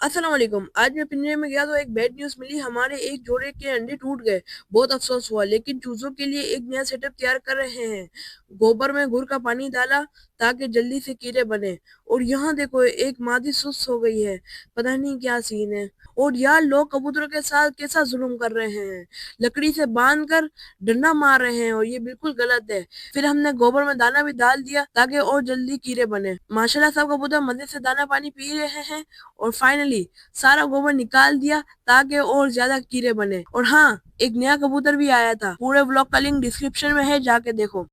अस्सलाम वालेकुम। आज मैं पिंजरे में गया तो एक बैड न्यूज़ मिली। हमारे एक जोड़े के अंडे टूट गए। बहुत अफसोस हुआ, लेकिन चूजों के लिए एक नया सेटअप तैयार कर रहे हैं। गोबर में गुड़ का पानी डाला ताकि जल्दी से कीड़े बने। और यहाँ देखो, एक मादी सुस्त हो गई है। पता नहीं क्या सीन है। और यार, लोग कबूतरों के साथ कैसा जुल्म कर रहे हैं। लकड़ी से बांध कर डंडा मार रहे हैं, और ये बिल्कुल गलत है। फिर हमने गोबर में दाना भी डाल दिया ताकि और जल्दी कीड़े बने। माशाल्लाह, सब कबूतर मजे से दाना पानी पी रहे हैं। और फाइनली सारा गोबर निकाल दिया ताकि और ज्यादा कीड़े बने। और हाँ, एक नया कबूतर भी आया था। पूरे व्लॉग का लिंक डिस्क्रिप्शन में है, जाके देखो।